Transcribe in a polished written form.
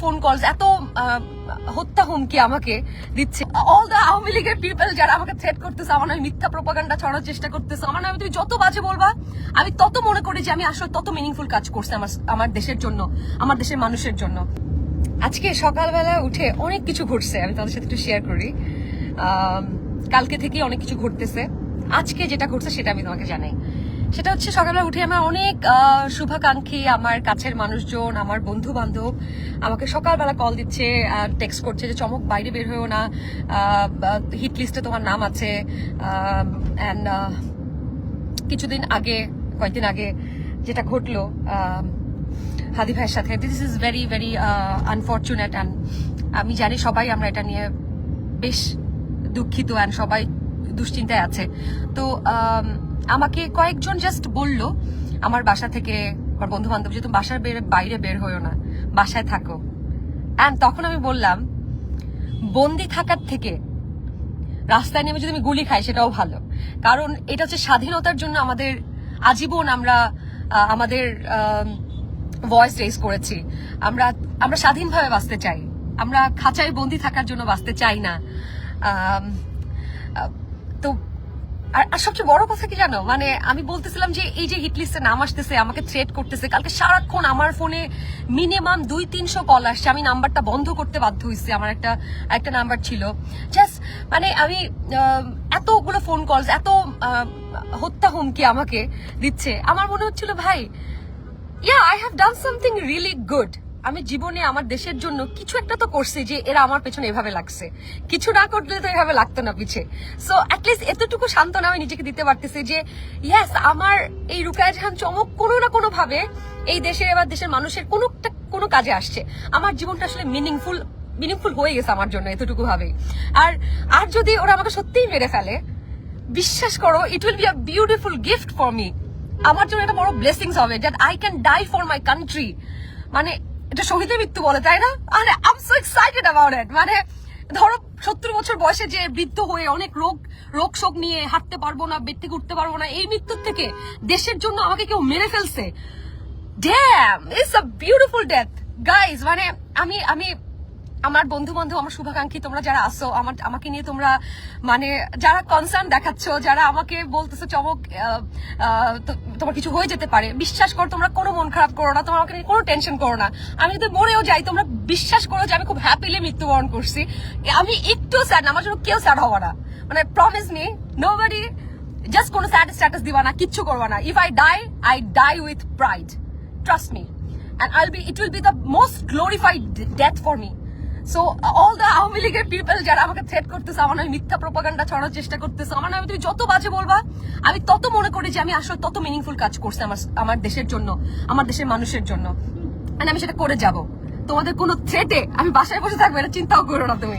Phone calls, এত হত্যা হুমকি আমাকে দিচ্ছে। অল দ্য আওয়ামী লীগের পিপল যারা আমাকে থ্রেট করতেছে, আমার নামে মিথ্যা প্রপাগান্ডা ছড়ানোর চেষ্টা করতেছে, আমার নামে তুমি যত বাজে বলবা আমি তত মনে করি যে আমি আসলে তত মিনিংফুল কাজ করছি আমার দেশের জন্য, আমার দেশের মানুষের জন্য। আজকে সকালবেলা উঠে অনেক কিছু ঘটছে, আমি তাদের সাথে একটু শেয়ার করি। কালকে থেকেই অনেক কিছু ঘটতেছে, আজকে যেটা ঘটছে সেটা আমি তোমাকে জানাই। সেটা হচ্ছে সকালবেলা উঠে আমার অনেক শুভাকাঙ্ক্ষী, আমার কাছের মানুষজন, আমার বন্ধু বান্ধব আমাকে সকালবেলা কল দিচ্ছে, টেক্সট করছে যে চমক বাইরে বের হয়েও না, হিট লিস্টে তোমার নাম আছে। অ্যান্ড কয়েকদিন আগে যেটা ঘটলো হাদি ভাইয়ের সাথে, this is very very unfortunate. And আমি জানি সবাই আমরা এটা নিয়ে বেশ দুঃখিত অ্যান্ড সবাই দুশ্চিন্তায় আছে। তো আমাকে কয়েকজন জাস্ট বললো আমার বাসা থেকে, আমার বন্ধু বান্ধব, যে তুমি বাসার বাইরে বের হয়েও না, বাসায় থাকো। অ্যান্ড তখন আমি বললাম, বন্দি থাকার থেকে রাস্তায় নেমে যদি আমি গুলি খাই সেটাও ভালো, কারণ এটা হচ্ছে স্বাধীনতার জন্য আমাদের আজীবন আমরা আমাদের ভয়েস রেজ করেছি। আমরা স্বাধীনভাবে বাঁচতে চাই, আমরা খাঁচায় বন্দি থাকার জন্য বাঁচতে চাই না। তো আর সবচেয়ে বড় কথা কি জানো, মানে আমি বলতেছিলাম যে এই যে হিটলিস্টে নাম আসতেছে, আমাকে থ্রেট করতেছে, কালকে সারাক্ষণ আমার ফোনে মিনিমাম 200-300 কল আসছে। আমি নাম্বারটা বন্ধ করতে বাধ্য হয়েছি, আমার একটা নাম্বার ছিল। জাস্ট মানে আমি এতগুলো ফোন কলস, এত হত্যা হুমকি আমাকে দিচ্ছে। আমার মনে হচ্ছিল ভাই, I have done something really good. আমি জীবনে আমার দেশের জন্য কিছু একটা তো করছি যে এরা আমার পেছনে এভাবে লাগছে, কিছু না করলে তো এভাবে লাগতো না পিছে। সো অ্যাটলিস্ট এতটুকু সান্ত্বনা আমি নিজেকে দিতে পারতেছি যে ইয়েস, আমার এই রুকায়া জাহান চমক কোনো না কোনো ভাবে এই দেশের এবার দেশের মানুষের কোনো কাজে আসছে। আমার জীবনটা আসলে মিনিংফুল হয়ে গেছে আমার জন্য এতটুকু ভাবে। আর যদি ওরা আমাকে সত্যিই মেরে ফেলে, বিশ্বাস করো, it will be a beautiful gift for me. আমার জন্য এটা বড় ব্লেসিংস হবে that I can die for my country. মানে এটা শহীদের মৃত্যু বলে, তাই না? আরে I am so excited about it. মানে ধরো 70 বছর বয়সে যে বৃদ্ধ হয়ে অনেক রোগ শোক নিয়ে হাঁটতে পারবো না, বেড থেকে উঠতে পারবো না, এই মৃত্যুর থেকে দেশের জন্য আমাকে কেউ মেরে ফেলছে। Damn, it's a beautiful death guys. মানে আমি আমার বন্ধু বান্ধব, আমার শুভাকাঙ্ক্ষী, তোমরা যারা আসো আমাকে নিয়ে, তোমরা মানে যারা কনসার্ন দেখাচ্ছ, যারা আমাকে বলতেছো চমক তোমার কিছু হয়ে যেতে পারে, বিশ্বাস করো, তোমরা কোনো মন খারাপ করো না, তোমরা আমাকে নিয়ে কোনো টেনশন করো না। আমি যদি মরেও যাই, তোমরা বিশ্বাস করো যে আমি খুব হ্যাপিলি মৃত্যুবরণ করছি। আমি একটু স্যাড না, আমার জন্য কেউ স্যাড হবো না। মানে প্রমিস মি, নোবডি, জাস্ট কোনো স্যাড স্ট্যাটাস দিবা না, কিচ্ছু করবা না। If I die with pride, trust me, and it will be the most glorified death for me. So all the Awami লীগের পিপল যারা আমাকে থ্রেট করতেছে, আমার নামে মিথ্যা প্রপাগান্ডা ছড়ানোর চেষ্টা করতেছে, আমার নামে তুমি যত বাজে বলবা আমি তত মনে করি যে আমি আসলে তত মিনিংফুল কাজ করছি আমার দেশের জন্য, আমার দেশের মানুষের জন্য। আমি সেটা করে যাব। তোমাদের কোনো থ্রেটে আমি বাসায় বসে থাকবো এটা চিন্তাও করো না তুমি।